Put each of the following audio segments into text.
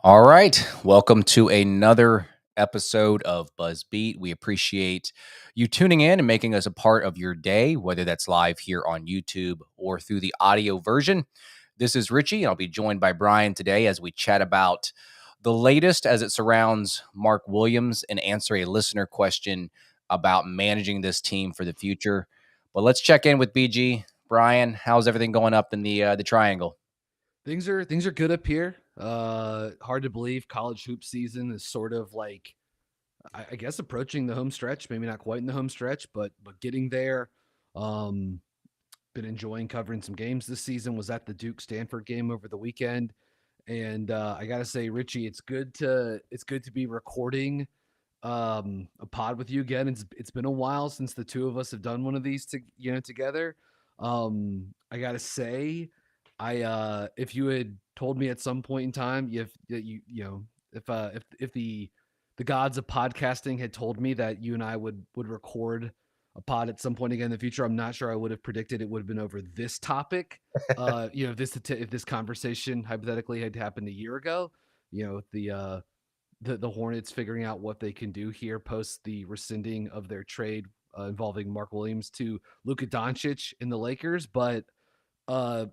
All right. Welcome to another episode of BuzzBeat. We appreciate you tuning in and making us a part of your day, whether that's live here on YouTube or through the audio version. This is Richie, and I'll be joined by Brian today as we chat about the latest as it surrounds Mark Williams and answer a listener question about managing this team for the future. But let's check in with BG. Brian, how's everything going up in the triangle? Things are good up here. Hard to believe college hoop season is sort of like I guess approaching the home stretch. Maybe not quite in the home stretch, but getting there. Um, Been enjoying covering some games this season. Was at the Duke Stanford game over the weekend, and I gotta say, Richie, it's good to be recording a pod with you again. It's been a while since the two of us have done one of these together. I gotta say, I if you had told me at some point in time, if you know if the gods of podcasting had told me that you and I would record a pod at some point again in the future, I'm not sure I would have predicted it would have been over this topic. If this conversation hypothetically had happened a year ago, the Hornets figuring out what they can do here post the rescinding of their trade involving Mark Williams to Luka Doncic in the Lakers, but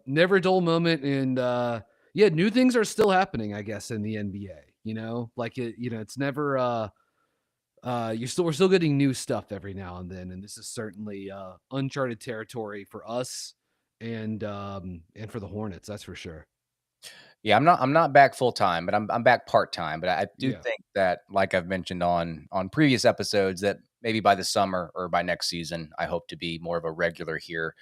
never a dull moment. And yeah, new things are still happening, I guess, in the NBA. It's never we're still getting new stuff every now and then, and this is certainly uncharted territory for us and for the Hornets, that's for sure. Yeah, I'm not back full time, but I'm back part time. But I do Yeah. think that, like I've mentioned on previous episodes, that maybe by the summer or by next season, I hope to be more of a regular here.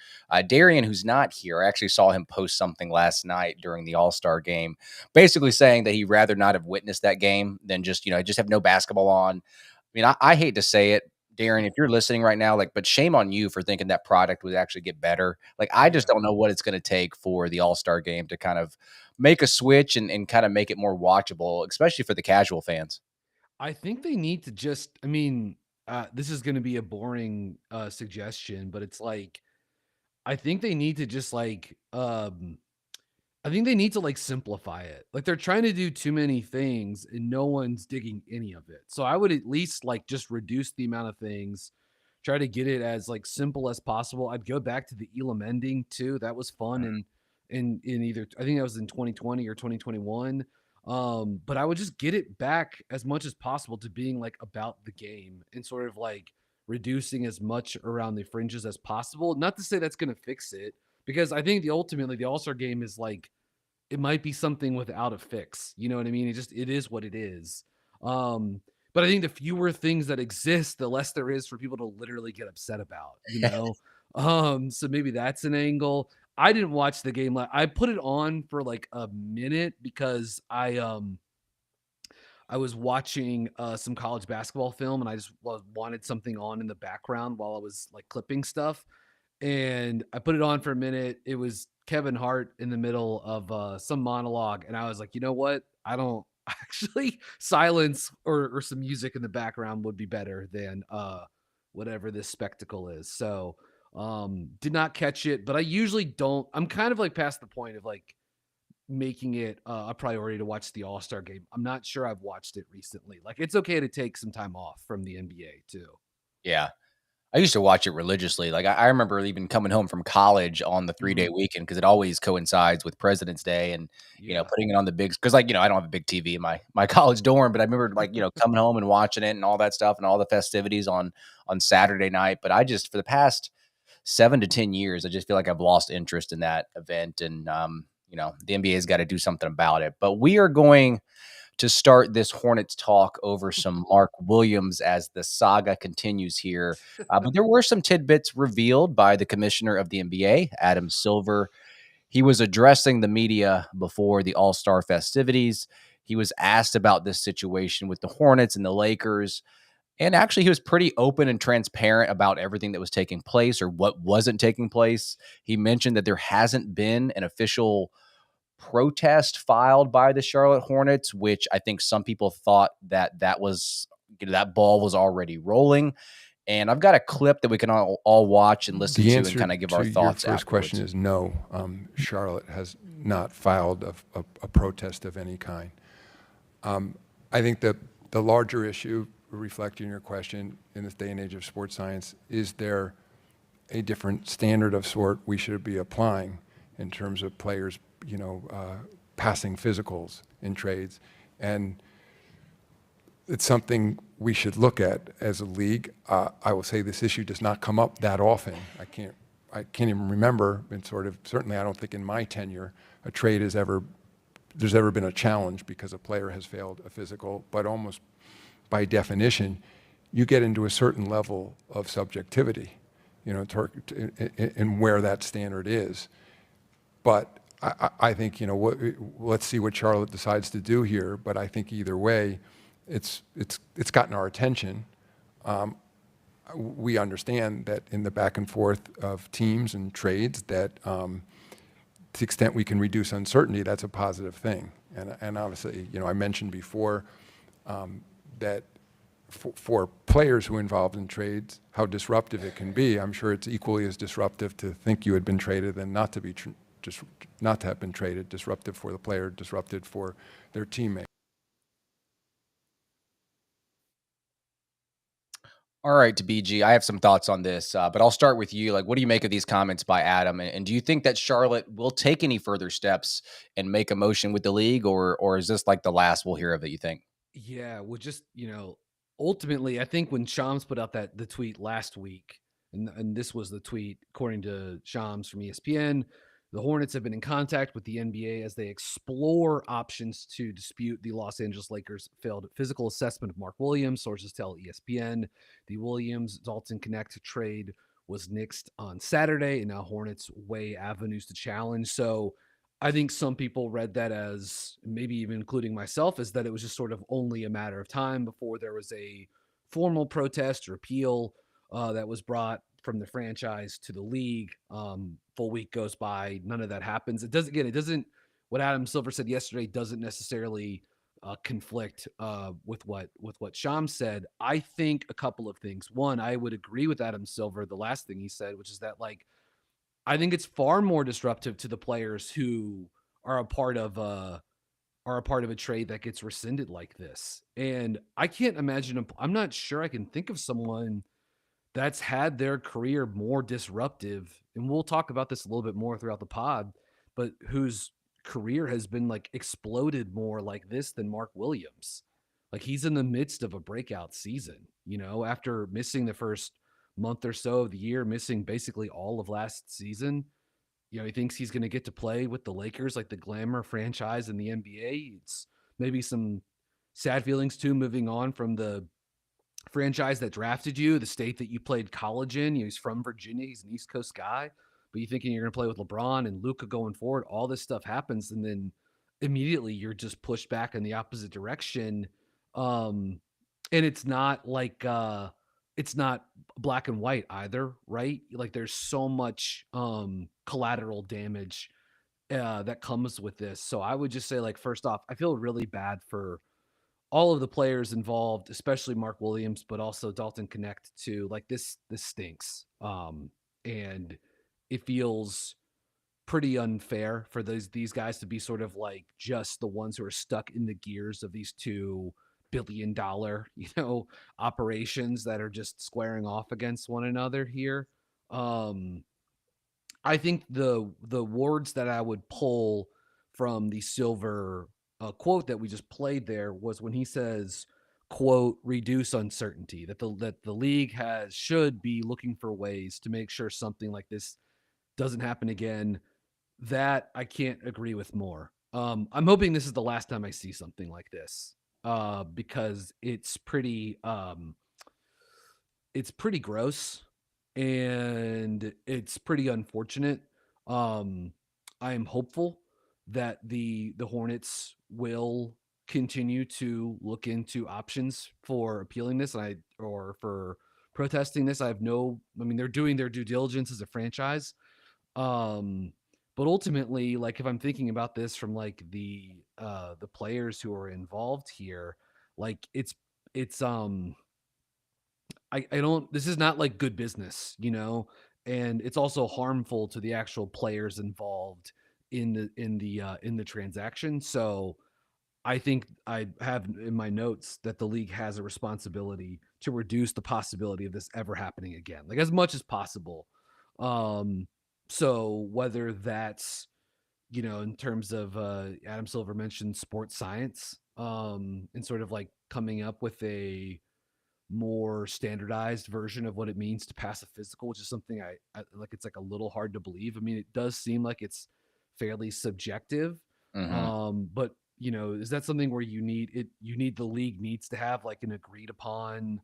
Darian, who's not here, I actually saw him post something last night during the All Star game, basically saying that he'd rather not have witnessed that game than just have no basketball on. I mean, I hate to say it, Darren, if you're listening right now, but shame on you for thinking that product would actually get better. Like, I just Yeah. don't know what it's going to take for the All Star game to kind of make a switch and kind of make it more watchable, especially for the casual fans. I think they need to just, I mean, this is going to be a boring suggestion, but it's like, I think they need to just I think they need to like simplify it. Like they're trying to do too many things and no one's digging any of it. So I would at least like just reduce the amount of things, try to get it as like simple as possible. I'd go back to the Elam ending too. That was fun and in either I think that was in 2020 or 2021. But I would just get it back as much as possible to being like about the game and sort of like reducing as much around the fringes as possible. Not to say that's going to fix it, because I think ultimately the All-Star game is like it might be something without a fix. You know what I mean? It is what it is. But I think the fewer things that exist, the less there is for people to literally get upset about. So maybe that's an angle. I didn't watch the game. I put it on for like a minute because I was watching some college basketball film and I just wanted something on in the background while I was like clipping stuff. And I put it on for a minute. It was Kevin Hart in the middle of some monologue. And I was like, you know what? I don't actually silence or some music in the background would be better than whatever this spectacle is. So did not catch it, but I usually don't. I'm kind of like past the point of like making it a priority to watch the All-Star game. I'm not sure I've watched it recently. Like it's okay to take some time off from the NBA too. Yeah. I used to watch it religiously. Like, I remember even coming home from college on the 3-day Mhm. weekend because it always coincides with President's Day and, Yeah. putting it on the big because, I don't have a big TV in my college dorm, but I remember, coming home and watching it and all that stuff and all the festivities on Saturday night. But I just for the past 7 to 10 years, I just feel like I've lost interest in that event, and, the NBA's gotta do something about it. But we are going to start this Hornets talk over some Mark Williams as the saga continues here. But there were some tidbits revealed by the commissioner of the NBA, Adam Silver. He was addressing the media before the All Star festivities. He was asked about this situation with the Hornets and the Lakers. And actually, he was pretty open and transparent about everything that was taking place or what wasn't taking place. He mentioned that there hasn't been an official protest filed by the Charlotte Hornets, which I think some people thought that was that ball was already rolling. And I've got a clip that we can all watch and listen The to and answer kind of give to our your thoughts first question afterwards. is no. Charlotte has not filed a protest of any kind. I think that the larger issue, reflecting your question in this day and age of sports science, is there a different standard of sort we should be applying in terms of players, passing physicals in trades? And it's something we should look at as a league. I will say this issue does not come up that often. I can't even remember, and certainly I don't think in my tenure there's ever been a challenge because a player has failed a physical, but almost by definition, you get into a certain level of subjectivity, in where that standard is. But I think, let's see what Charlotte decides to do here. But I think either way, it's gotten our attention. We understand that in the back and forth of teams and trades, that to the extent we can reduce uncertainty, that's a positive thing. And obviously, I mentioned before that for players who are involved in trades, how disruptive it can be. I'm sure it's equally as disruptive to think you had been traded than not to be just not to have been traded. Disruptive for the player, disruptive for their teammate. All right, to BG, I have some thoughts on this, but I'll start with you. Like, what do you make of these comments by Adam? And do you think that Charlotte will take any further steps and make a motion with the league, or is this like the last we'll hear of it? You think? Yeah, well, just ultimately, I think when Shams put out the tweet last week, and this was the tweet according to Shams from ESPN, the Hornets have been in contact with the NBA as they explore options to dispute the Los Angeles Lakers' failed physical assessment of Mark Williams. Sources tell ESPN the Williams Dalton Connect trade was nixed on Saturday, and now Hornets weigh avenues to challenge. So I think some people read that as, maybe even including myself, as that it was just sort of only a matter of time before there was a formal protest or appeal that was brought from the franchise to the league. Full week goes by, none of that happens. It doesn't. What Adam Silver said yesterday doesn't necessarily conflict with what Sham said. I think a couple of things. One, I would agree with Adam Silver. The last thing he said, which is that, like, I think it's far more disruptive to the players who are a part of a trade that gets rescinded like this. And I can't imagine. I'm not sure I can think of someone that's had their career more disruptive. And we'll talk about this a little bit more throughout the pod, but whose career has been like exploded more like this than Mark Williams. Like, he's in the midst of a breakout season, after missing the first month or so of the year, missing basically all of last season. He thinks he's going to get to play with the Lakers, like the glamour franchise in the NBA. It's maybe some sad feelings too, moving on from the franchise that drafted you, the state that you played college in. He's from Virginia. He's an East Coast guy, but you're thinking you're going to play with LeBron and Luka going forward. All this stuff happens, and then immediately you're just pushed back in the opposite direction. Um, and it's not black and white either, right? Like, there's so much collateral damage that comes with this. So I would just say, like, first off, I feel really bad for all of the players involved, especially Mark Williams, but also Dalton Connect too. Like, this stinks. And it feels pretty unfair for these guys to be sort of like just the ones who are stuck in the gears of these $2 billion, operations that are just squaring off against one another here. Um, I think the words that I would pull from the Silver quote that we just played there was when he says, "quote reduce uncertainty," that the league should be looking for ways to make sure something like this doesn't happen again. That I can't agree with more. I'm hoping this is the last time I see something like this, because it's pretty gross and it's pretty unfortunate. Um, I am hopeful that the Hornets will continue to look into options for appealing this, or for protesting this. I mean, they're doing their due diligence as a franchise. Um, but ultimately, like, if I'm thinking about this from like the players who are involved here, like, it's I don't, this is not like good business, you know, and it's also harmful to the actual players involved in the transaction. So I think I have in my notes that the league has a responsibility to reduce the possibility of this ever happening again, like as much as possible. Um, so whether that's, you know, in terms of Adam Silver mentioned sports science, and sort of like coming up with a more standardized version of what it means to pass a physical, which is something I like. It's like a little hard to believe. I mean, it does seem like it's fairly subjective. Mhm. But you know, is that something where you need it? You need the league needs to have like an agreed upon,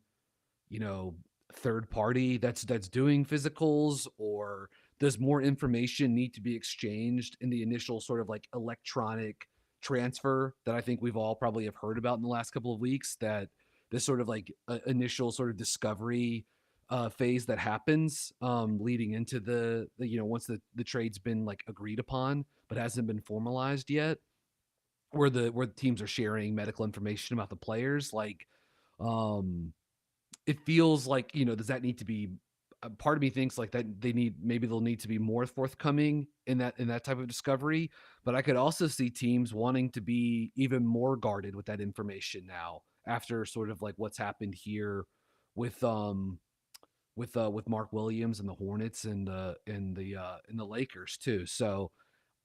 you know, third party that's doing physicals, or does more information need to be exchanged in the initial sort of like electronic transfer that I think we've all probably have heard about in the last couple of weeks, that this sort of like initial sort of discovery phase that happens leading into the, you know, once the trade's been like agreed upon but hasn't been formalized yet, where the teams are sharing medical information about the players, like um it feels like, you know, does that need to be, part of me thinks like that they need, maybe they'll need to be more forthcoming in that type of discovery, but I could also see teams wanting to be even more guarded with that information now after sort of like what's happened here with with Mark Williams and the Hornets and the Lakers too. So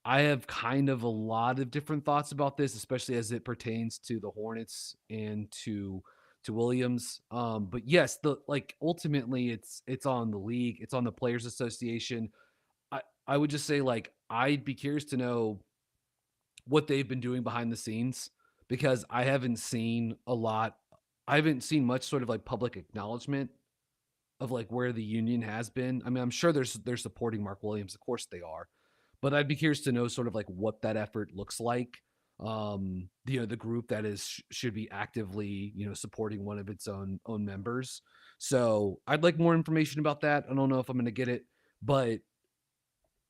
I have kind of a lot of different thoughts about this, especially as it pertains to the Hornets and to Williams. But yes, the like ultimately it's on the league, it's on the Players Association. I would just say like I'd be curious to know what they've been doing behind the scenes, because I haven't seen a lot. I haven't seen much sort of like public acknowledgement of like where the union has been. I mean, I'm sure they're supporting Mark Williams, of course they are, but I'd be curious to know sort of like what that effort looks like. You know, the group that is should be actively, you know, supporting one of its own members. So I'd like more information about that. I don't know if I'm going to get it, but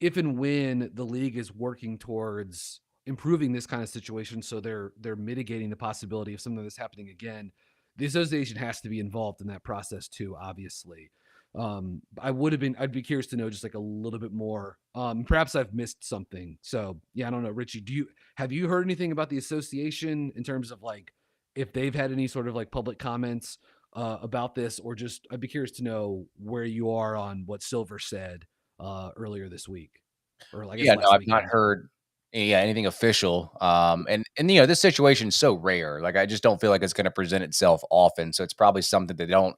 if and when the league is working towards improving this kind of situation, so they're mitigating the possibility of something like this happening again, the association has to be involved in that process too, obviously. I'd be curious to know just like a little bit more. Perhaps I've missed something. So yeah, I don't know. Richie, have you heard anything about the association in terms of like if they've had any sort of like public comments about this, or just I'd be curious to know where you are on what Silver said earlier this week, or I guess Yeah, no, last I've not weekend. heard, yeah, anything official. And you know, this situation's so rare. Like, I just don't feel like it's going to present itself often. So it's probably something they don't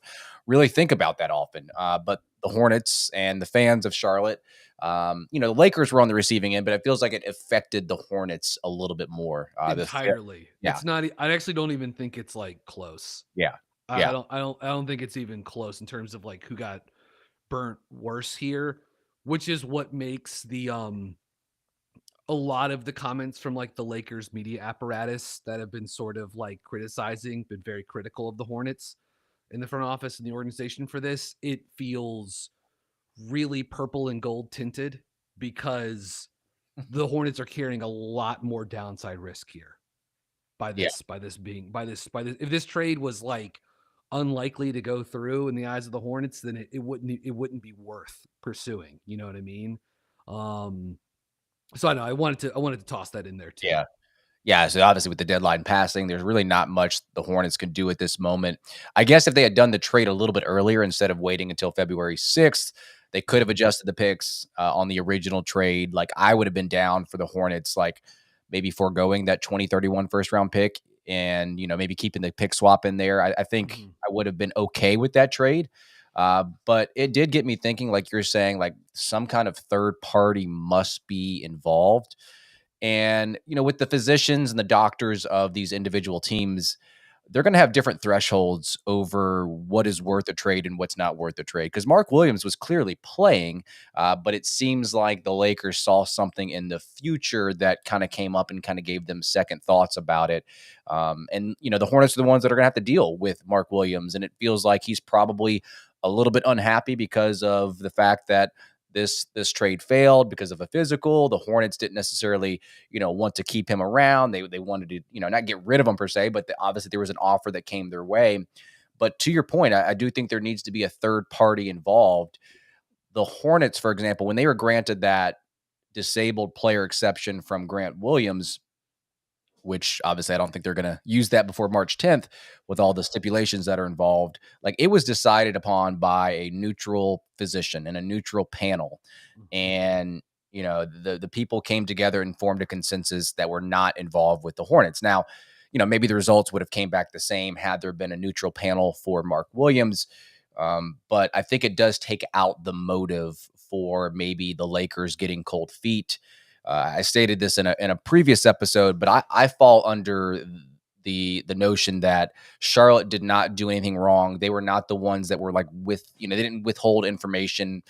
really think about that often. But the Hornets and the fans of Charlotte, you know, the Lakers were on the receiving end, but it feels like it affected the Hornets a little bit more. Entirely. Yeah, It's not. I actually don't even think it's like close. yeah, I yeah, don't. I don't. I don't think it's even close in terms of like who got burnt worse here, which is what makes the a lot of the comments from like the Lakers media apparatus that have been sort of like criticizing, been very critical of the Hornets in the front office and the organization for this. It feels really purple and gold tinted because the Hornets are carrying a lot more downside risk here yeah. by this. If this trade was like unlikely to go through in the eyes of the Hornets, then it wouldn't be worth pursuing. You know what I mean? Um, so I know I wanted to toss that in there too. Yeah. Yeah, so obviously with the deadline passing, there's really not much the Hornets can do at this moment. I guess if they had done the trade a little bit earlier instead of waiting until February 6th, they could have Mhm. adjusted the picks on the original trade. Like, I would have been down for the Hornets, like maybe foregoing that 2031 first round pick and, you know, maybe keeping the pick swap in there. I think Mhm. I would have been okay with that trade. But it did get me thinking, like you're saying, like some kind of third party must be involved. And, you know, with the physicians and the doctors of these individual teams, they're going to have different thresholds over what is worth a trade and what's not worth a trade. Because Mark Williams was clearly playing, but it seems like the Lakers saw something in the future that kind of came up and kind of gave them second thoughts about it. And, you know, the Hornets are the ones that are going to have to deal with Mark Williams. And it feels like he's probably a little bit unhappy because of the fact that this trade failed because of a physical. The Hornets didn't necessarily, you know, want to keep him around. They wanted to, you know, not get rid of him per se, but obviously there was an offer that came their way. But to your point, I do think there needs to be a third party involved. The Hornets, for example, when they were granted that disabled player exception from Grant Williams, which obviously I don't think they're going to use that before March 10th with all the stipulations that are involved. Like, it was decided upon by a neutral physician and a neutral panel. Mhm. And, the people came together and formed a consensus that were not involved with the Hornets. Now, maybe the results would have came back the same had there been a neutral panel for Mark Williams. But I think it does take out the motive for maybe the Lakers getting cold feet. I stated this in a previous episode, but I fall under the notion that Charlotte did not do anything wrong. They were not the ones that were like they didn't withhold information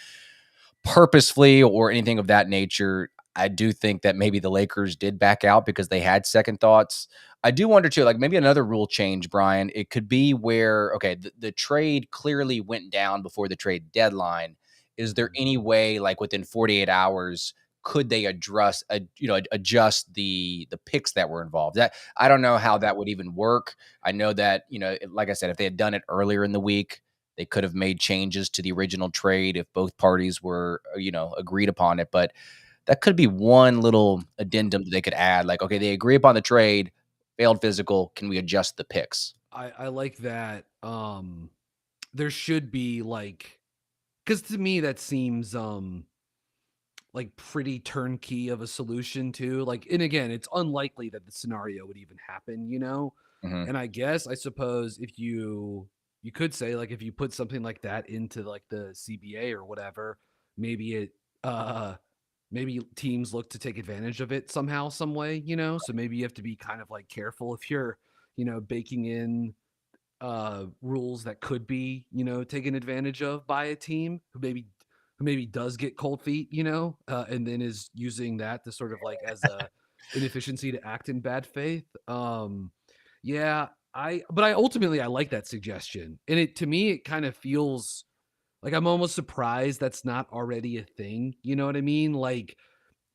purposefully or anything of that nature. I do think that maybe the Lakers did back out because they had second thoughts. I do wonder too, like maybe another rule change, Brian. It could be where, okay, the trade clearly went down before the trade deadline. Is there Mhm. any way, like within 48 hours, could they adjust the picks that were involved? That I don't know how that would even work. I know that, like I said, if they had done it earlier in the week, they could have made changes to the original trade if both parties were, agreed upon it. But that could be one little addendum that they could add. Like, okay, they agree upon the trade, failed physical. Can we adjust the picks? I like that. There should be like, because to me that seems like pretty turnkey of a solution too. Like, and again, it's unlikely that the scenario would even happen, you know? Hmm. And I suppose if you could say like if you put something like that into like the CBA or whatever, maybe it uh maybe teams look to take advantage of it somehow, some way, you know? So maybe you have to be kind of like careful if you're, baking in rules that could be, taken advantage of by a team who maybe does get cold feet, and then is using that to sort of like as a inefficiency to act in bad faith. Yeah, but I ultimately I like that suggestion. And it to me it kind of feels like I'm almost surprised that's not already a thing. You know what I mean? Like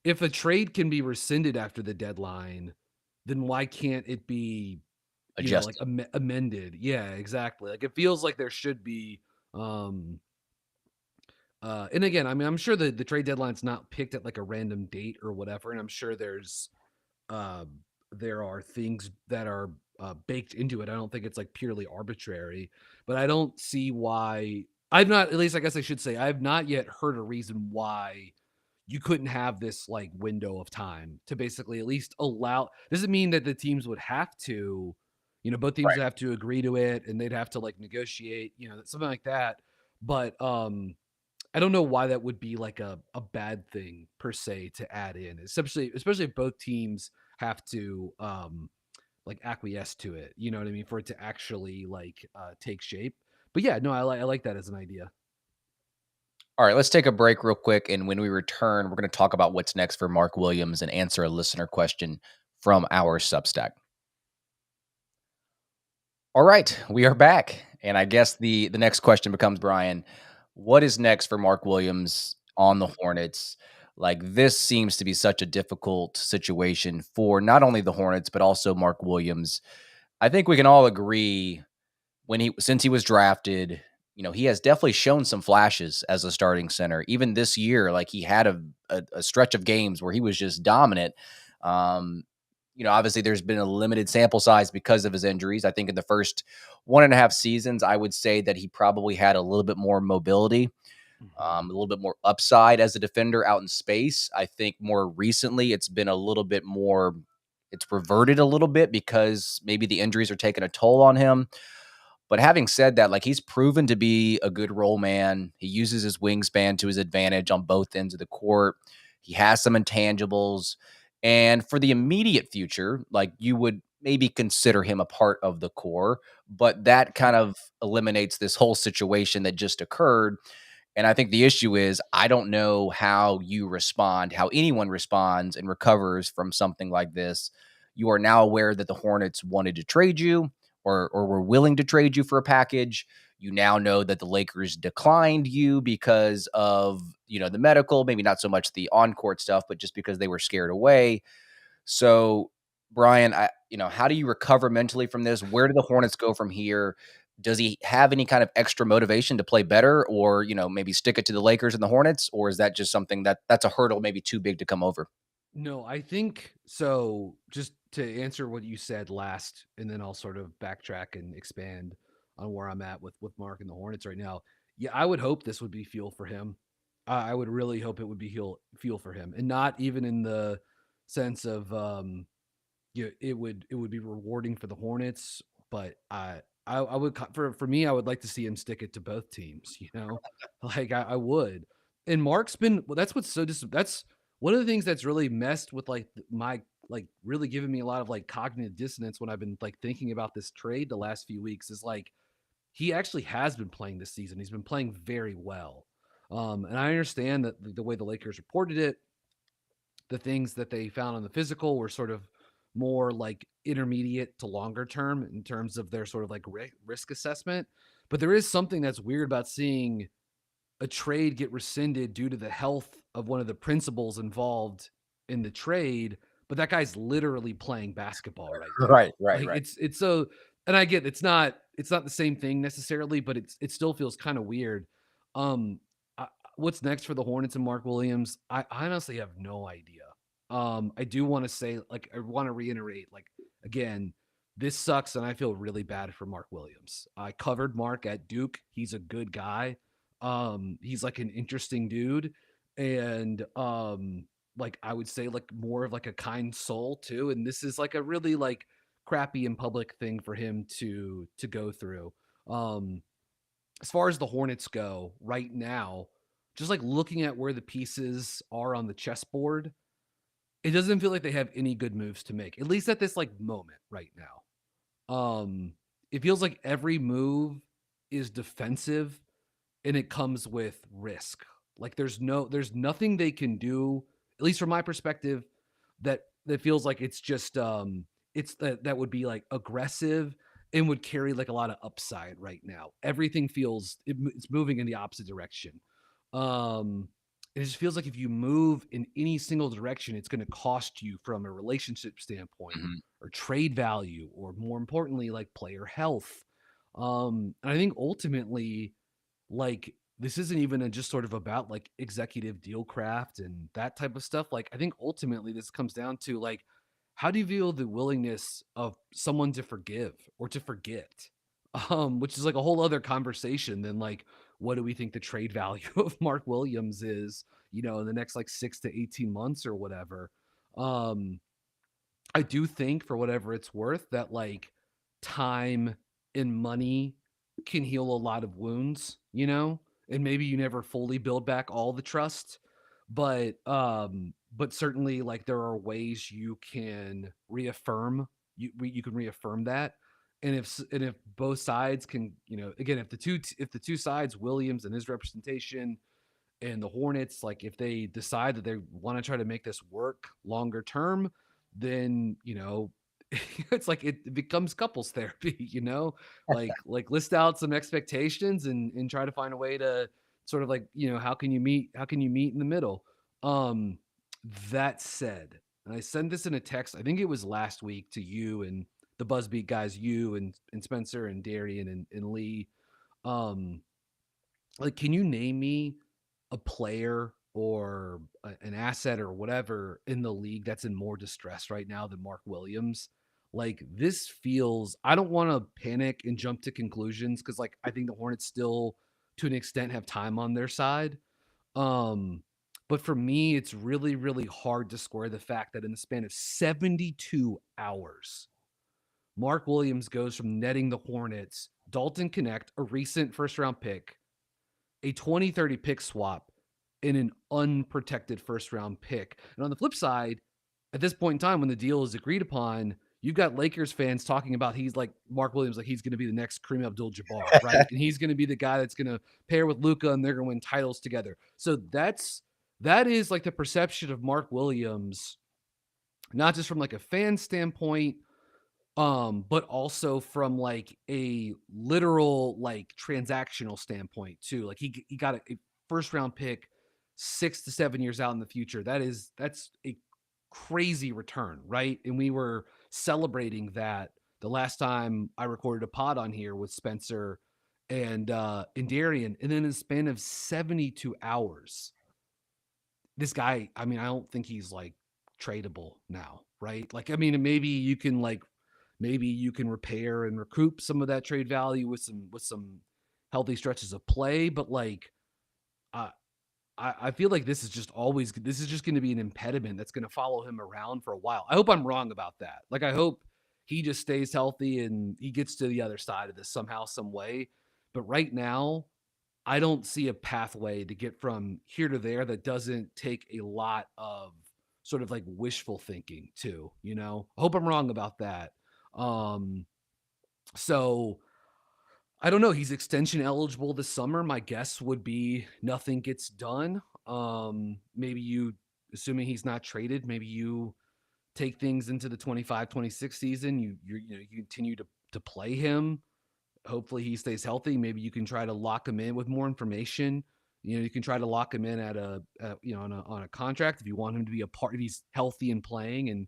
if a trade can be rescinded after the deadline, then why can't it be, like Adjusted. amended? Yeah, exactly. Like it feels like there should be um and again, I mean, I'm sure the trade deadline's not picked at like a random date or whatever, and I'm sure uh, there are things that are baked into it. I don't think it's like purely arbitrary, but I don't see why. I've not, at least I guess I should say, I've not yet heard a reason why you couldn't have this like window of time to basically at least allow. Doesn't mean that the teams would have to, both teams Right. would have to agree to it and they'd have to like negotiate, something like that. But I don't know why that would be like a bad thing per se to add in, especially if both teams have to like acquiesce to it. You know what I mean? For it to actually like take shape. But yeah, no, I like that as an idea. All right, let's take a break real quick. And when we return, we're going to talk about what's next for Mark Williams and answer a listener question from our Substack. All right, we are back. And I guess the next question becomes, Brian, what is next for Mark Williams on the Hornets? Like, this seems to be such a difficult situation for not only the Hornets but also Mark Williams. I think we can all agree since he was drafted, he has definitely shown some flashes as a starting center. Even this year, like he had a stretch of games where he was just dominant. Um, obviously there's been a limited sample size because of his injuries. I think in the first 1.5 seasons, I would say that he probably had a little bit more mobility, a Mhm. little bit more upside as a defender out in space. I think more recently it's been a little bit more, it's reverted a little bit because maybe the injuries are taking a toll on him. But having said that, like he's proven to be a good role man. He uses his wingspan to his advantage on both ends of the court. He has some intangibles. And for the immediate future, like you would maybe consider him a part of the core, but that kind of eliminates this whole situation that just occurred. And I think the issue is I don't know how you respond, how anyone responds and recovers from something like this. You are now aware that the Hornets wanted to trade you or were willing to trade you for a package. You now know that the Lakers declined you because of, the medical, maybe not so much the on-court stuff, but just because they were scared away. So, Brian, how do you recover mentally from this? Where do the Hornets go from here? does he have any kind of extra motivation to play better, or maybe stick it to the Lakers and the Hornets, or is that just something that's a hurdle maybe too big to come over? No, I think so. Just to answer what you said last, and then I'll sort of backtrack and expand on where I'm at with Mark and the Hornets right now. Yeah, I would hope this would be fuel for him. I would really hope it would be fuel for him, and not even in the sense of it would be rewarding for the Hornets, but I would for me I would like to see him stick it to both teams. Like I would. And Mark's been well, that's what's so that's one of the things that's really messed with like my like really giving me a lot of like cognitive dissonance when I've been like thinking about this trade the last few weeks is like he actually has been playing this season. He's been playing very well. And I understand that the way the Lakers reported it, the things that they found on the physical were sort of more like intermediate to longer term in terms of their sort of like risk assessment. But there is something that's weird about seeing a trade get rescinded due to the health of one of the principals involved in the trade, but that guy's literally playing basketball right now. Right, right, Like right. it's so, and I get it's not the same thing necessarily, but it still feels kind of weird. Um what's next for the Hornets and Mark Williams? I honestly have no idea. I do want to say, like, I want to reiterate, like, again, this sucks, and I feel really bad for Mark Williams. I covered Mark at Duke. He's a good guy. He's like an interesting dude, and like I would say, like more of like a kind soul too. And this is like a really like crappy in public thing for him to go through. Um, as far as the Hornets go right now, just like looking at where the pieces are on the chessboard, it doesn't feel like they have any good moves to make, at least at this like moment right now. It feels like every move is defensive and it comes with risk. Like there's nothing they can do, at least from my perspective, that feels like it's just it's that would be like aggressive and would carry like a lot of upside right now. Everything feels it's moving in the opposite direction. Um it just feels like if you move in any single direction, it's going to cost you from a relationship standpoint Mhm. or trade value, or more importantly, like player health. And I think ultimately, like this isn't even just sort of about like executive deal craft and that type of stuff. Like I think ultimately this comes down to like how do you feel the willingness of someone to forgive or to forget? Which is like a whole other conversation than like what do we think the trade value of Mark Williams is, in the next like 6 to 18 months or whatever. Um, I do think for whatever it's worth that like time and money can heal a lot of wounds, and maybe you never fully build back all the trust, but certainly like there are ways you can reaffirm you can reaffirm that. And if both sides can, again, if the two sides, Williams and his representation and the Hornets, like if they decide that they want to try to make this work longer term, then it's like it becomes couples therapy, like list out some expectations and try to find a way to sort of like, how can you meet in the middle. Um that said, and I sent this in a text, I think it was last week, to you and the Buzzbeat guys, you and Spencer and Darian and Lee. Um like, can you name me a player or an asset or whatever in the league that's in more distress right now than Mark Williams? Like, this feels, I don't want to panic and jump to conclusions because, like, I think the Hornets still, to an extent, have time on their side. Um, but for me, it's really, really hard to square the fact that in the span of 72 hours, Mark Williams goes from netting the Hornets, Dalton Connect, a recent first round pick, a 2030 pick swap, in an unprotected first round pick. And on the flip side, at this point in time, when the deal is agreed upon, you've got Lakers fans talking about he's like Mark Williams, like he's going to be the next Kareem Abdul-Jabbar, right? And he's going to be the guy that's going to pair with Luka, and they're going to win titles together. So that is like the perception of Mark Williams, not just from like a fan standpoint, but also from like a literal like transactional standpoint too. Like he got a first round pick 6 to 7 years out in the future. That's a crazy return, right? And we were celebrating that the last time I recorded a pod on here with Spencer and Darian, and then in a span of 72 hours, this guy, I mean, I don't think he's like tradable now, right? Like, I mean, maybe you can repair and recoup some of that trade value with some healthy stretches of play, but like uh, I feel like this is just going to be an impediment that's going to follow him around for a while. I hope I'm wrong about that. Like, I hope he just stays healthy and he gets to the other side of this somehow, some way. But right now, I don't see a pathway to get from here to there that doesn't take a lot of sort of like wishful thinking too, you know? I hope I'm wrong about that. Um, so I don't know. He's extension eligible this summer. My guess would be nothing gets done. Maybe you, assuming he's not traded, maybe you take things into the 25-26 season. You continue to play him. Hopefully he stays healthy. Maybe you can try to lock him in with more information. You know, you can try to lock him in on a contract if you want him to be a part. If he's healthy and playing, and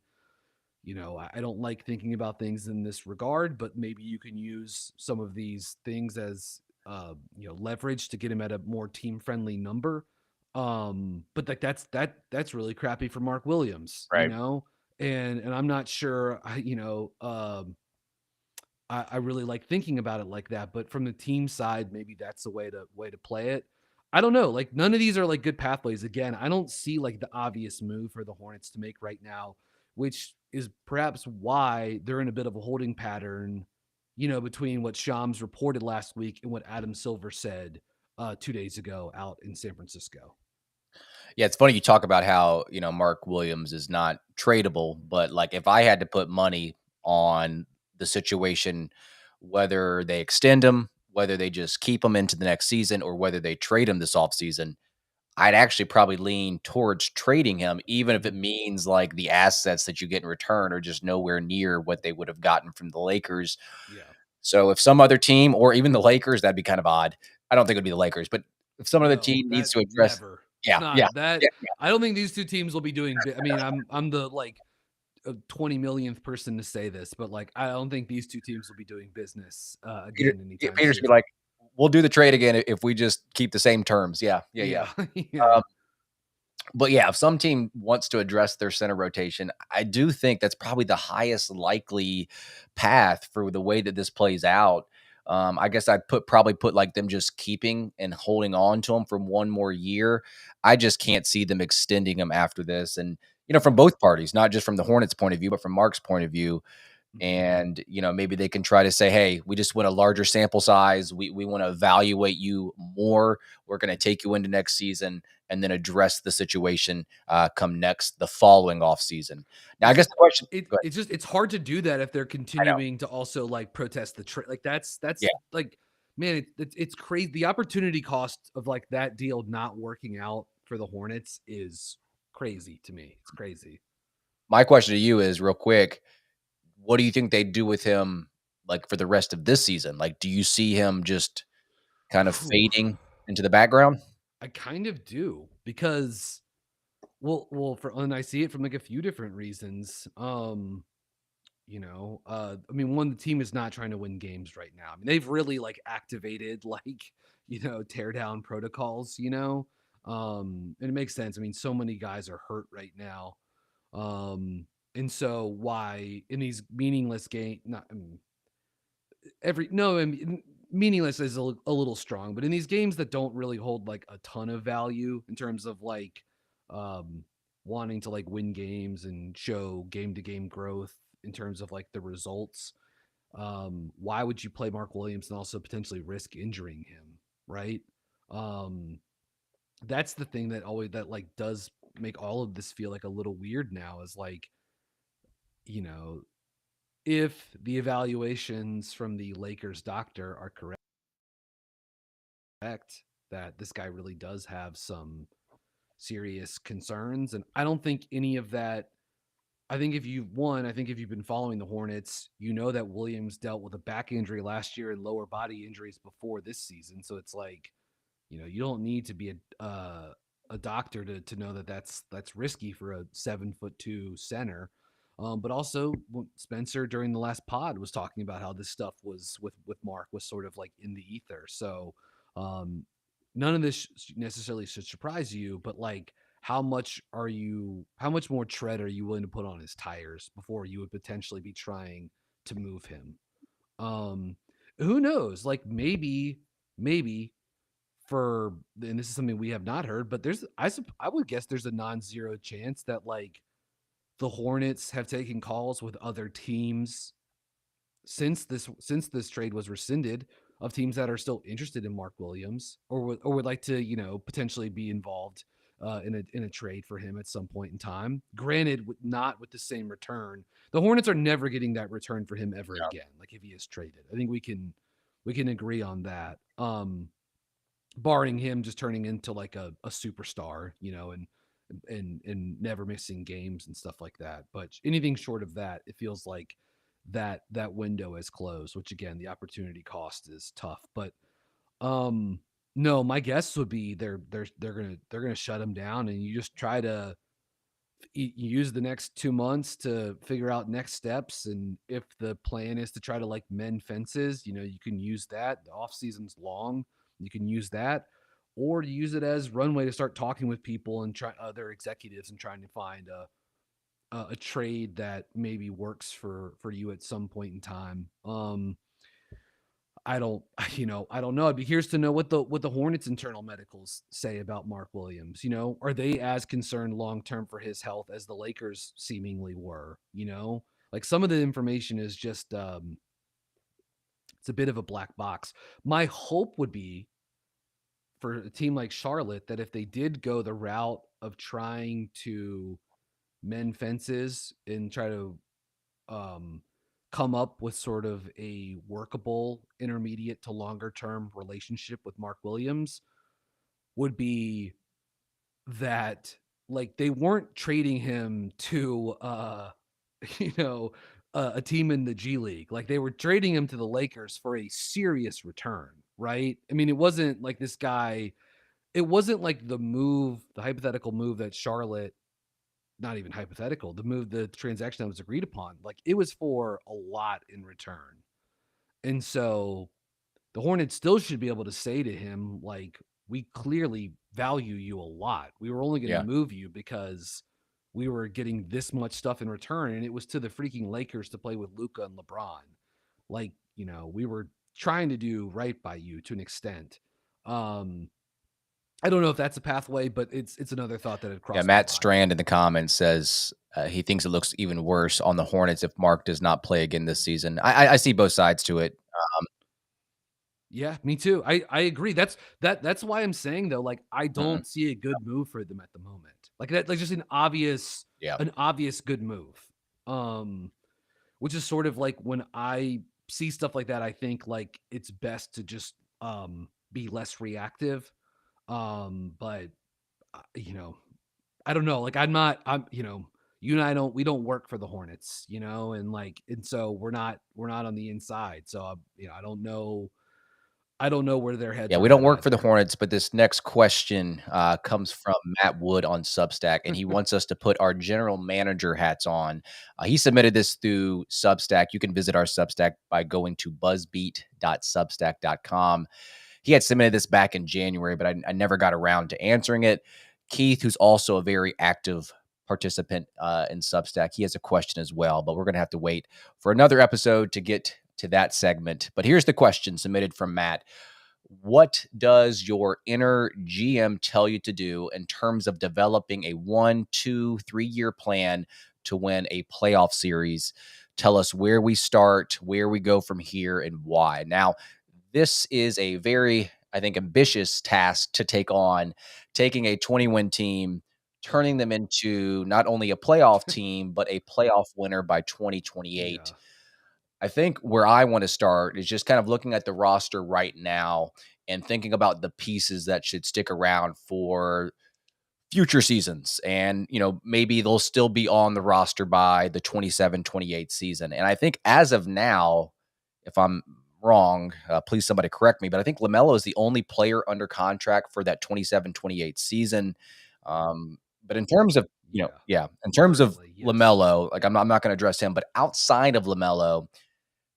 you know, I don't like thinking about things in this regard, but maybe you can use some of these things as leverage to get him at a more team friendly number. But like that's really crappy for Mark Williams, you Right. know, and I'm not sure, I really like thinking about it like that. But from the team side, maybe that's the way to play it. I don't know. Like none of these are like good pathways. Again, I don't see like the obvious move for the Hornets to make right now, which is perhaps why they're in a bit of a holding pattern, you know, between what Shams reported last week and what Adam Silver said 2 days ago out in San Francisco. Yeah, it's funny you talk about how, Mark Williams is not tradable, but like if I had to put money on the situation, whether they extend him, whether they just keep him into the next season, or whether they trade him this offseason, I'd actually probably lean towards trading him, even if it Mhm. means like the assets that you get in return are just nowhere near what they would have gotten from the Lakers. Yeah. So if some other team or even the Lakers, that'd be kind of odd. I don't think it'd be the Lakers, but if some other No, team needs that to address, never. It's yeah, yeah, not that. yeah, I don't think these two teams will be doing. I mean, I'm the like a 20 millionth person to say this, but like I don't think these two teams will be doing business Peter, again anytime Peters would be soon. like, "We'll do the trade again if we just keep the same terms." Yeah, yeah, yeah. Yeah, yeah. Um, but yeah, if some team wants to address their center rotation, I do think that's probably the highest likely path for the way that this plays out. I guess I'd probably put like them just keeping and holding on to him for one more year. I just can't see them extending him after this. And, from No. both parties, not just from the Hornets' point of view, but from Mark's point of view, Mhm. and maybe they can try to say, hey, we just want a larger sample size, we want to evaluate you more, we're going to take you into next season and then address the situation come next the following off season. Now I It's guess the question, go ahead. it's just it's hard to do that if they're I know. continuing to also like protest the trade. Like that's Yeah. like man, it's crazy. The opportunity cost of like that deal not working out for the Hornets is crazy to me. It's crazy. My question to you is real quick, what do you think they do with him, like for the rest of this season? Like, do you see him just kind of Whew. fading into the background? I kind of do because and I see it from like a few different reasons. I mean, one, the team is not trying to win games right now. I mean, they've really like activated like, tear down protocols, and it makes sense. I mean, so many guys are hurt right now. And so why in these meaningless game, not I mean, every no, I mean, meaningless is a little strong, but in these games that don't really hold like a ton of value in terms of like um wanting to like win games and show game to game growth in terms of like the results, why would you play Mark Williams and also potentially risk injuring him, right? um that's the thing that like does make all of this feel like a little weird now, is like, you know if the evaluations from the Lakers doctor are correct, that this guy really does have some serious concerns. And I don't think any of that. I think if you've been following the Hornets, you know that Williams dealt with a back injury last year and lower body injuries before this season. So it's like, you don't need to be a doctor to know that that's risky for a 7'2" center. But also Spencer during the last pod was talking about how this stuff was with Mark was sort of like in the ether. So um, none of this necessarily should surprise you, but like how much more tread are you willing to put on his tires before you would potentially be trying to move him? Um, who knows? Like maybe for, and this is something we have not heard, but I would guess there's a non-zero chance that like the Hornets have taken calls with other teams since this trade was rescinded, of teams that are still interested in Mark Williams or would like to potentially be involved in a trade for him at some point in time. Granted, not with the same return. The Hornets are never getting that return for him ever again. Like if he is traded, I think we can agree on that. Barring him just turning into like a superstar, and never missing games and stuff like that. But anything short of that, it feels like that window is closed, which again, the opportunity cost is tough. But no, my guess would be they're gonna shut him down, and you just try to use the next 2 months to figure out next steps. And if the plan is to try to like mend fences, you can use that. The off season's long, you can use that, or use it as runway to start talking with people and try other executives and trying to find a trade that maybe works for you at some point in time. I don't, I don't know. I'd be curious to know what the Hornets internal medicals say about Mark Williams. Are they as concerned long term for his health as the Lakers seemingly were? Like some of the information is just it's a bit of a black box. My hope would be for a team like Charlotte that if they did go the route of trying to mend fences and try to um, come up with sort of a workable intermediate to longer term relationship with Mark Williams, would be that like they weren't trading him to you know a team in the G League. Like they were trading him to the Lakers for a serious return, right? I mean, it wasn't like this guy, it wasn't like the hypothetical move that Charlotte, not even hypothetical, the transaction that was agreed upon, like it was for a lot in return. And so the Hornets still should be able to say to him, like, we clearly value you a lot. We were only going to Yeah. move you because we were getting this much stuff in return. And it was to the freaking Lakers to play with Luka and LeBron. Like, we were trying to do right by you to an extent. I don't know if that's a pathway, but it's another thought that had Yeah, crossed my Matt mind. Strand in the comments says he thinks it looks even worse on the Hornets if Mark does not play again this season. I see both sides to it. Yeah, me too. I agree. That's why I'm saying though, like I Mhm. don't see a good move for them at the moment. Like that, like just Yeah. an obvious good move. Um, which is sort of like when I see stuff like that, I think like it's best to just be less reactive. But you know, I don't know. Like you and I we don't work for the Hornets, and so we're not on the inside. So I don't know where their heads Yeah, are we don't at work for the either. Hornets, but this next question comes from Matt Wood on Substack, and he wants us to put our general manager hats on. He submitted this through Substack. You can visit our Substack by going to buzzbeat.substack.com. He had submitted this back in January, but I never got around to answering it. Keith, who's also a very active participant in Substack, he has a question as well, but we're going to have to wait for another episode to get to that segment. But here's the question submitted from Matt. What does your inner GM tell you to do in terms of developing a 1, 2, 3 year plan to win a playoff series? Tell us where we start, where we go from here, and why. Now, this is a very, I think, ambitious task to take on, taking a 20-win team, turning them into not only a playoff team, but a playoff winner by 2028. Yeah. I think where I want to start is just kind of looking at the roster right now and thinking about the pieces that should stick around for future seasons. And, maybe they'll still be on the roster by the 27-28 season. And I think as of now, if I'm wrong, please somebody correct me, but I think LaMelo is the only player under contract for that 27-28 season. But in terms of Yeah, yeah. In terms of certainly. Yes. LaMelo, like I'm not going to address him, but outside of LaMelo,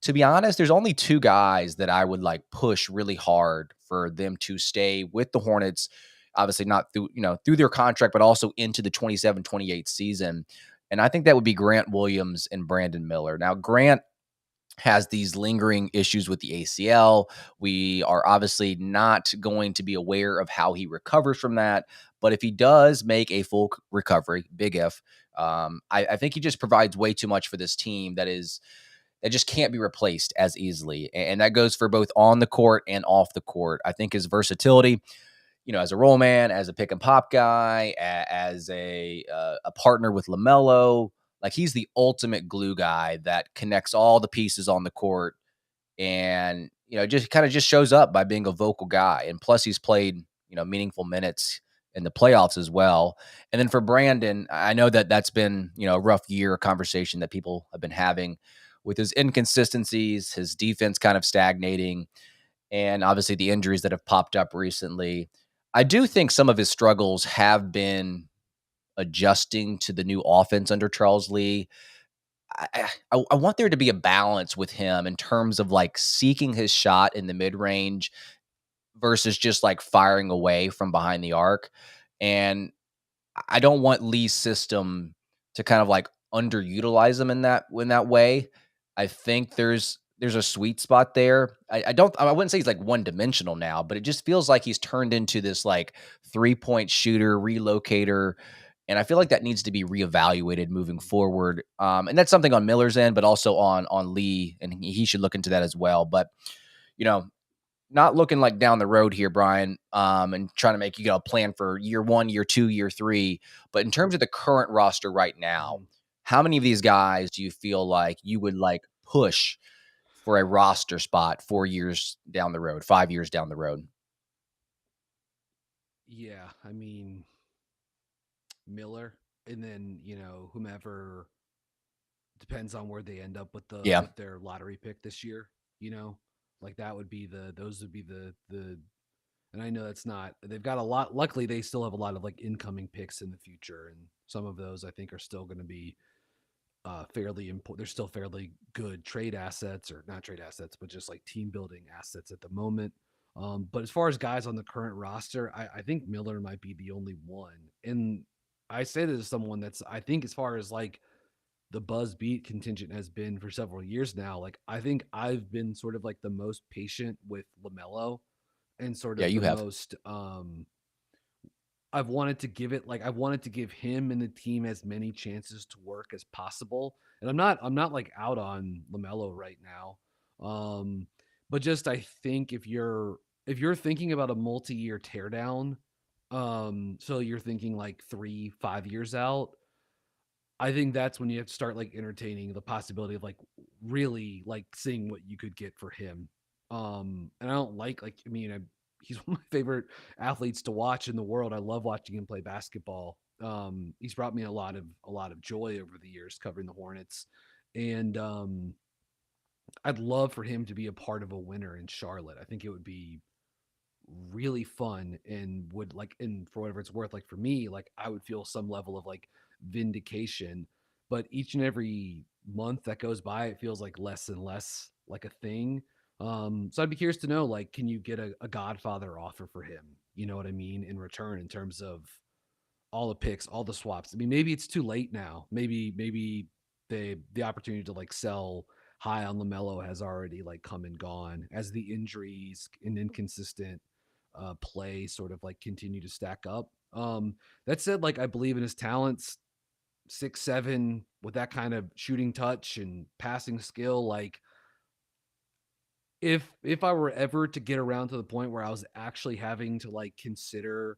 to be honest, there's only 2 guys that I would, like, push really hard for them to stay with the Hornets, obviously not through, through their contract, but also into the 27-28 season, and I think that would be Grant Williams and Brandon Miller. Now, Grant has these lingering issues with the ACL. We are obviously not going to be aware of how he recovers from that, but if he does make a full recovery, big if, I think he just provides way too much for this team that just can't be replaced as easily. And that goes for both on the court and off the court. I think his versatility, as a roll man, as a pick and pop guy, as a partner with LaMelo, like he's the ultimate glue guy that connects all the pieces on the court, and just kind of just shows up by being a vocal guy. And plus, he's played meaningful minutes in the playoffs as well. And then for Brandon, I know that that's been a rough year, a conversation that people have been having with his inconsistencies, his defense kind of stagnating, and obviously the injuries that have popped up recently. I do think some of his struggles have been adjusting to the new offense under Charles Lee. I want there to be a balance with him in terms of like seeking his shot in the mid range versus just like firing away from behind the arc. And I don't want Lee's system to kind of like underutilize him in that way. I think there's a sweet spot there. I wouldn't say he's like one dimensional now, but it just feels like he's turned into this like 3-point shooter, relocator. And I feel like that needs to be reevaluated moving forward. And that's something on Miller's end, but also on Lee, and he should look into that as well. But you know, not looking like down the road here, Brian, and trying to make a plan for year 1, year 2, year 3. But in terms of the current roster right now, Mhm. how many of these guys do you feel like you would like push for a roster spot 4 years down the road, 5 years down the road? Yeah, I mean Miller, and then whomever depends on where they end up with Yeah. their lottery pick this year. You know, like that would be those would be the. And I know that's not. They've got a lot. Luckily, they still have a lot of like incoming picks in the future, and some of those I think are still going to be fairly important. They're still fairly good trade assets, or not trade assets, but just like team building assets at the moment. But as far as guys on the current roster, I think Miller might be the only one. And I say this as someone that's, I think, as far as like the Buzz Beat contingent has been for several years now, like I think I've been sort of like the most patient with LaMelo and sort Yeah, of you the have. most I've wanted to give him and the team as many chances to work as possible. And I'm not like out on LaMelo right now. But just I think if you're thinking about a multi-year teardown, so you're thinking like 3, 5 years out, I think that's when you have to start like entertaining the possibility of like really like seeing what you could get for him. And I don't like I mean, he's one of my favorite athletes to watch in the world. I love watching him play basketball. He's brought me a lot of joy over the years covering the Hornets, and I'd love for him to be a part of a winner in Charlotte. I think it would be really fun and would like, and for whatever it's worth, like for me, like I would feel some level of like vindication. But each and every month that goes by, it feels like less and less like a thing. So I'd be curious to know, like, can you get a Godfather offer for him? You know what I mean? In return, in terms of all the picks, all the swaps. I mean, maybe it's too late now. Maybe the opportunity to like sell high on LaMelo has already like come and gone as the injuries and inconsistent play sort of like continue to stack up. That said, like I believe in his talents, 6'7" with that kind of shooting touch and passing skill. Like if I were ever to get around to the point where I was actually having to like consider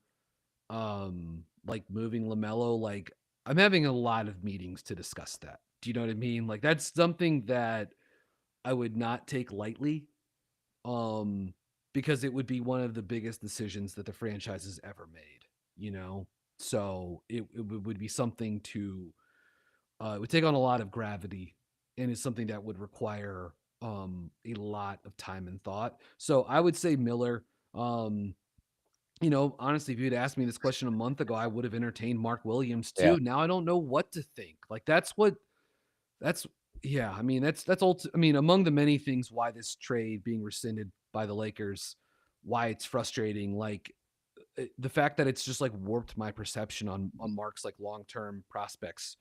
like moving LaMelo, like I'm having a lot of meetings to discuss that. Do you know what I mean? Like that's something that I would not take lightly. Um because it would be one of the biggest decisions that the franchise has ever made, you know? So it would be something to it would take on a lot of gravity, and it's something that would require a lot of time and thought. So I would say Miller. Honestly, if you'd asked me this question a month ago, I would have entertained Mark Williams Yeah. too. Now I don't know what to think. Like that's yeah, I mean I mean among the many things why this trade being rescinded by the Lakers, why it's frustrating, like the fact that it's just like warped my perception on Mark's like long-term prospects.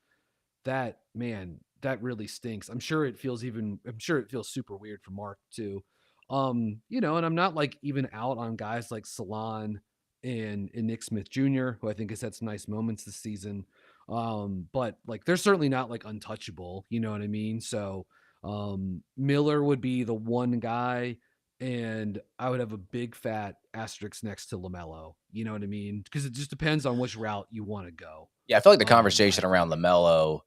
That man, that really stinks. I'm sure it feels super weird for Mark too. And I'm not like even out on guys like Salon and Nick Smith Jr., who I think has had some nice moments this season. But like they're certainly not like untouchable, you know what I mean? So Miller would be the one guy, and I would have a big fat asterisk next to LaMelo. You know what I mean? Because it just depends on which route you want to go. Yeah, I feel like the I conversation around think. LaMelo,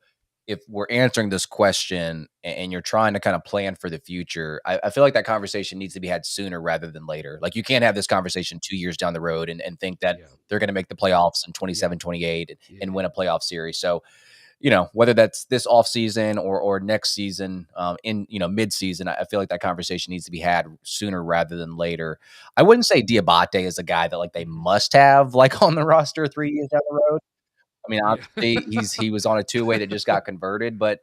if we're answering this question and you're trying to kind of plan for the future, I feel like that conversation needs to be had sooner rather than later. Like you can't have this conversation 2 years down the road and think that Yeah. they're going to make the playoffs in Yeah. 27, 28 and Yeah. win a playoff series. So, whether that's this off season or next season, in mid season, I feel like that conversation needs to be had sooner rather than later. I wouldn't say Diabate is a guy that like they Mhm. must have like on the roster 3 years down the road. I mean, Yeah. obviously, he was on a two-way that just got converted, but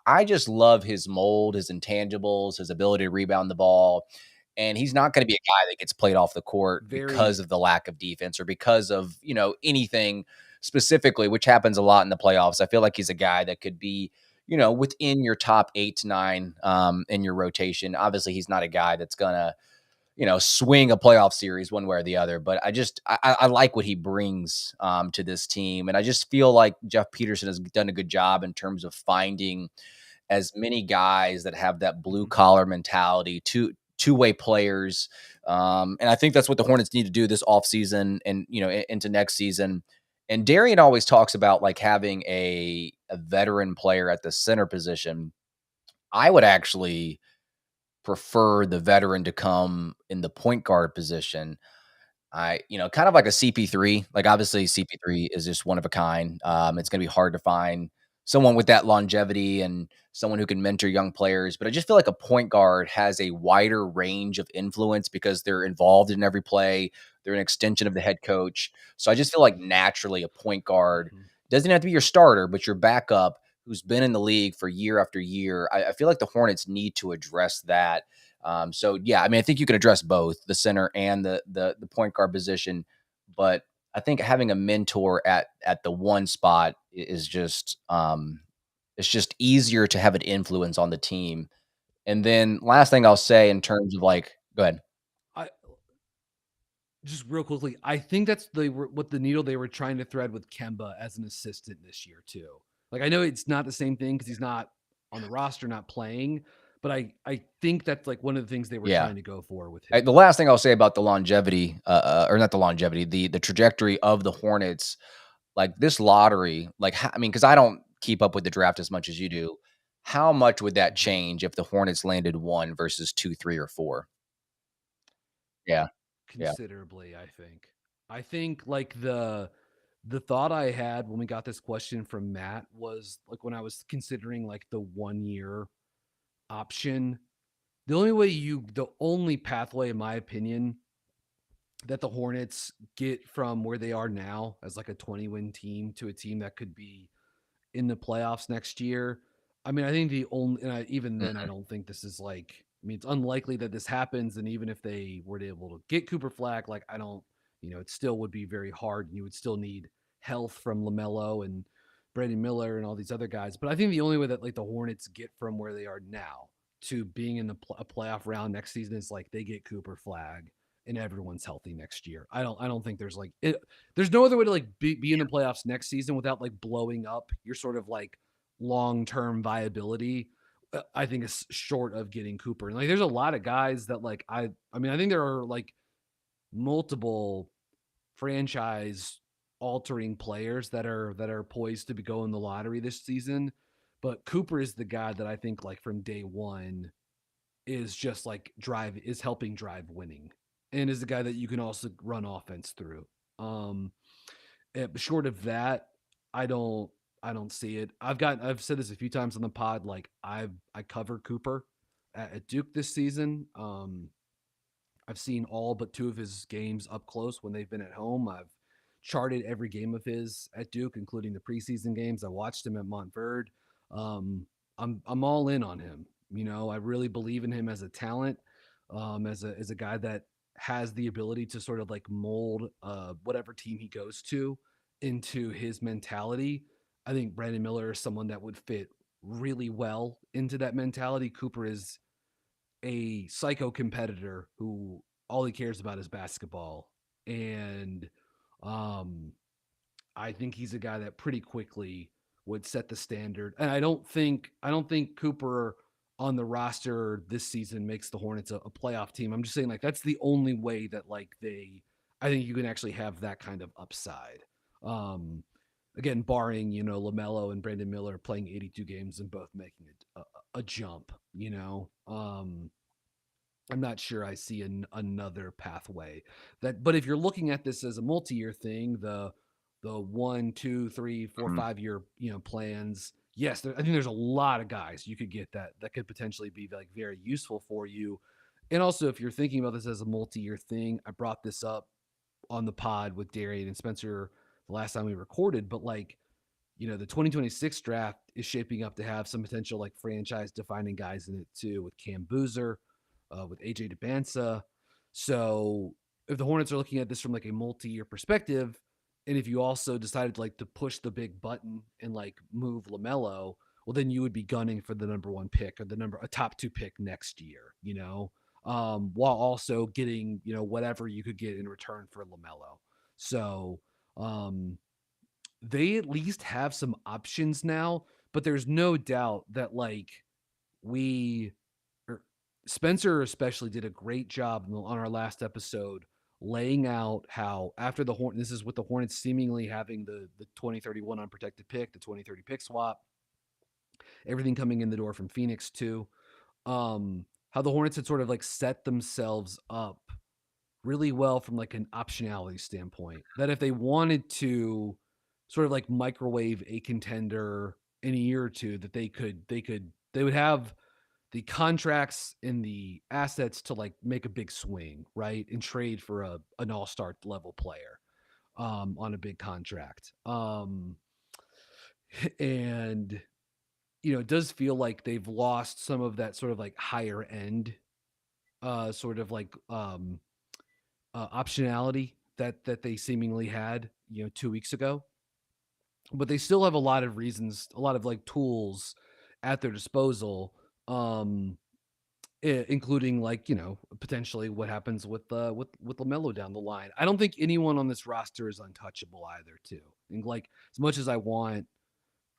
I just love his mold, his intangibles, his ability to rebound the ball, and he's not gonna be a guy that gets played off the court because Very of the lack of defense or because of, anything specifically, which happens a lot in the playoffs. I feel like he's a guy that could be, within your top 8 to 9, in your rotation. Obviously, he's not a guy that's gonna swing a playoff series one way or the other. But I like what he brings to this team, and I just feel like Jeff Peterson has done a good job in terms of finding as many guys that have that blue mhm, collar mentality, two-way players, and I think that's what the Hornets need to do this offseason and into next season. And Darian always talks about like having a veteran player at the center position. I would actually prefer the veteran to come in the point guard position. Kind of like a CP3. Like obviously CP3 is just one of a kind. mhm, It's going to be hard to find someone with that longevity and someone who can mentor young players. But I just feel like a point guard has a wider range of influence because they're involved in every play. They're an extension of the head coach. So I just feel like naturally a point guard mhm. doesn't have to be your starter, but your backup who's been in the league for year after year. I feel like the Hornets need to address that. So yeah, I mean, I think you can address both the center and the point guard position, but I think having a mentor at the one spot is just it's just easier to have an influence on the team. And then last thing I'll say in terms of like, go ahead. I just real quickly, I think that's what the needle they were trying to thread with Kemba as an assistant this year too. Like I know it's not the same thing because he's not on the roster, not playing, but I think that's like one of the things they were Yeah. trying to go for with The him. last thing I'll say about the longevity, or not the longevity, the trajectory of the Hornets, like this lottery, like I mean, because I don't keep up with the draft as much as you do. How much would that Mhm. change if the Hornets landed 1 versus 2, 3, or 4? Yeah, yeah, Considerably, I think. I think like the thought I had when we got this question from Matt was like when I was considering like the 1 year option. The only pathway, in my opinion, that the Hornets get from where they are now as like a 20-win team to a team that could be in the playoffs next year. I mean, I think even then, I mhm, don't think this is like, I mean, it's unlikely that this happens. And even if they were able to get Cooper Flag, like, I don't, it still would be very hard. And you would still need health from LaMelo and Brandon Miller and all these other guys. But I think the only way that like the Hornets get from where they are now to being in a playoff round next season is like they get Cooper Flag and everyone's healthy next year. I don't think there's like there's no other way to like be in the playoffs next season without like blowing up your sort of like long-term viability. I think is short of getting Cooper. And like there's a lot of guys that like I mean I think there are like multiple franchise altering players that are poised to go in the lottery this season, but Cooper is the guy that I think like from day one is just like helping drive winning and is the guy that you can also run offense through. Um Short of that, I don't I don't see it. I've said this a few times on the pod, like I cover Cooper at Duke this season. I've seen all but 2 of his games up close when they've been at home. I've charted every game of his at Duke, including the preseason games. I watched him at Montverde. I'm all in on him. I really believe in him as a talent, as a guy that has the ability to sort of like mold whatever team he goes to into his mentality. I think Brandon Miller is someone that would fit really well into that mentality. Cooper is a psycho competitor who all he cares about is basketball. And um, I think he's a guy that pretty quickly would set the standard. And I don't think Cooper on the roster this season makes the Hornets a playoff team. I'm just saying like that's the only way that I think you can actually have that kind of upside. Um, Again, barring, LaMelo and Brandon Miller playing 82 games and both making a jump. I'm not sure I see another pathway but if you're looking at this as a multi-year thing, the 1, 2, 3, 4, Mhm. 5 year, plans. Yes, I think there's a lot of guys you could get that could potentially be like very useful for you. And also, if you're thinking about this as a multi-year thing, I brought this up on the pod with Darian and Spencer the last time we recorded, but the 2026 draft is shaping up to have some potential like franchise defining guys in it too, with Cam Boozer, with AJ DeBansa. So if the Hornets are looking at this from like a multi-year perspective, and if you also decided to push the big button and like move LaMelo, well, then you would be gunning for the number 1 pick or a top 2 pick next year, while also getting, whatever you could get in return for LaMelo. So, they at least have some options now, but there's no doubt that we or Spencer especially did a great job on our last episode laying out how after this is with the Hornets seemingly having the 2031 unprotected pick, the 2030 pick swap, everything coming in the door from Phoenix too. How the Hornets had sort of like set themselves up really well from like an optionality standpoint. That if they wanted to sort of like microwave a contender in a year or two, that they would have the contracts and the assets to like make a big swing, right? And trade for an all-star level player on a big contract. And it does feel like they've lost some of that sort of like higher end sort of like optionality that they seemingly had 2 weeks ago, but they still have a lot of reasons, a lot of like tools at their disposal, including like potentially what happens with LaMelo down the line. I don't think anyone on this roster is untouchable either too. And like as much as I want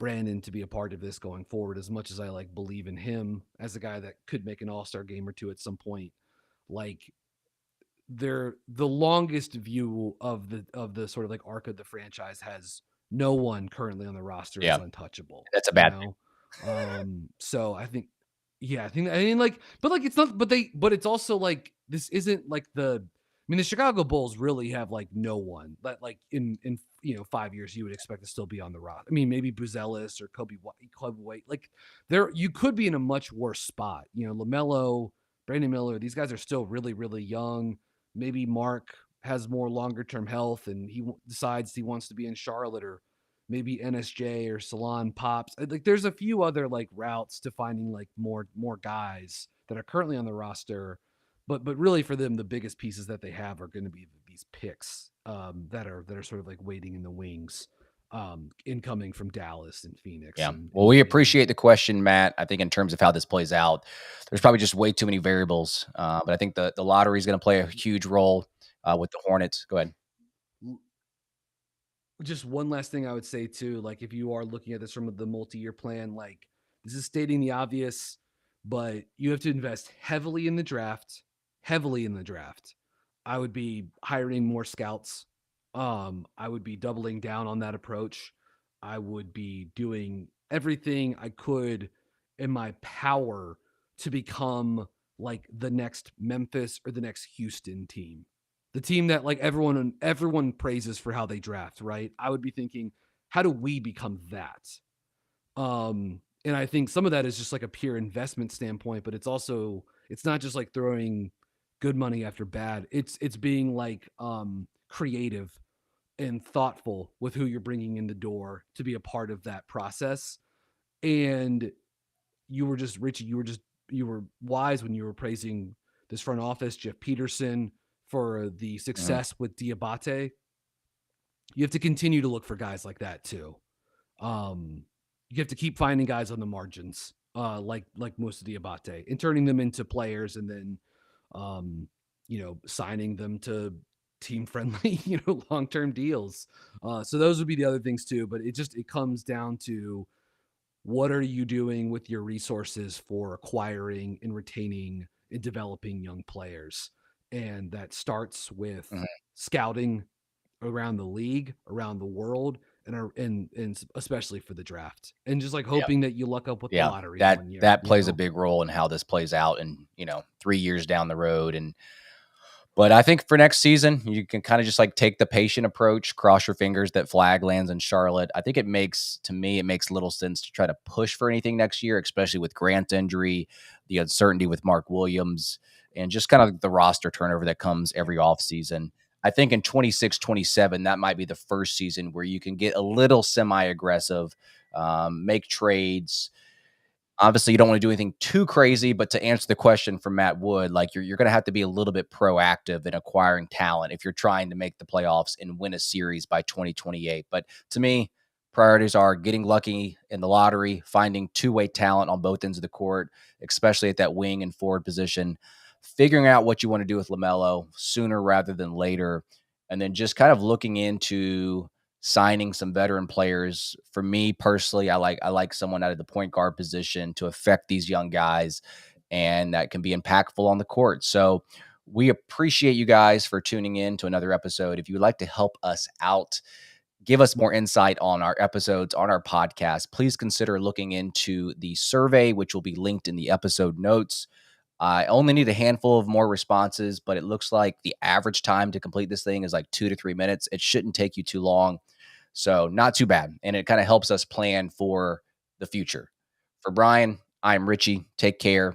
Brandon to be a part of this going forward, as much as I like believe in him as a guy that could make an all-star game or two at some point, like the longest view of the sort of like arc of the franchise has no one currently on the roster is Yeah, untouchable, that's a bad thing. So I think, yeah, I mean like, but like it's not, but it's also like this isn't like the Chicago Bulls really have like no one that like in 5 years you would expect to still be on the roster. I mean, maybe Buzelis or Kobe White, like you could be in a much worse spot. LaMelo, Brandon Miller, these guys are still really, really young. Maybe Mark has more longer term health and he decides he wants to be in Charlotte, or maybe NSJ or Salon pops. Like there's a few other like routes to finding like more guys that are currently on the roster, but really for them the biggest pieces that they have are going to be these picks that are sort of like waiting in the wings, incoming from Dallas and Phoenix Yeah. and Well, we Miami. appreciate the question, Matt. I think in terms of how this plays out, there's probably just way too many variables. But I think the lottery is going to play a huge role with the Hornets. Go ahead. Just one last thing I would say too, like if you are looking at this from the multi-year plan, like this is stating the obvious, but you have to invest heavily in the draft. I would be hiring more scouts. I would be doubling down on that approach. I would be doing everything I could in my power to become like the next Memphis or the next Houston team, the team that like everyone praises for how they draft, right? I would be thinking, how do we become that? And I think some of that is just like a pure investment standpoint, but it's not just like throwing good money after bad. It's being like creative and thoughtful with who you're bringing in the door to be a part of that process. And you were just Richie, you were wise when you were praising this front office, Jeff Peterson, for the Mhm. success with Diabate. You have to continue to look for guys like that too. Um, you have to keep finding guys on the margins, like Moussa Diabate, and turning them into players, and then, signing them to team friendly, long term deals. So those would be the other things too. But it comes down to what are you doing with your resources for acquiring and retaining and developing young players, and that starts with Mhm. scouting around the league, around the world, and especially for the draft, and just like Yeah. hoping that you luck up with the Yeah. lottery That one year, that plays a big role in how this plays out in, 3 years down the road. But I think for next season, you can kind of just like take the patient approach, cross your fingers that flag lands in Charlotte. I think to me, it makes little sense to try to push for anything next year, especially with Grant's injury, the uncertainty with Mark Williams, and just kind of the roster turnover that comes every offseason. I think in 26, 27, that might be the first season where you can get a little semi aggressive, make trades. Obviously, you don't want to do anything too crazy, but to answer the question from Matt Wood, like you're going to have to be a little bit proactive in acquiring talent if you're trying to make the playoffs and win a series by 2028. But to me, priorities are getting lucky in the lottery, finding two-way talent on both ends of the court, especially at that wing and forward position, figuring out what you want to do with LaMelo sooner rather than later, and then just kind of looking into signing some veteran players. For me personally, I like someone out of the point guard position to affect these young guys and that can be impactful on the court. So we appreciate you guys for tuning in to another episode. If you would like to help us out, give us more insight on our episodes, on our podcast, please consider looking into the survey, which will be linked in the episode notes. I only need a handful of more responses, but it looks like the average time to complete this thing is like 2 to 3 minutes. It shouldn't take you too long. So, not too bad. And it kind of helps us plan for the future. For Brian, I'm Richie. Take care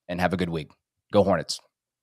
and have a good week. Go Hornets.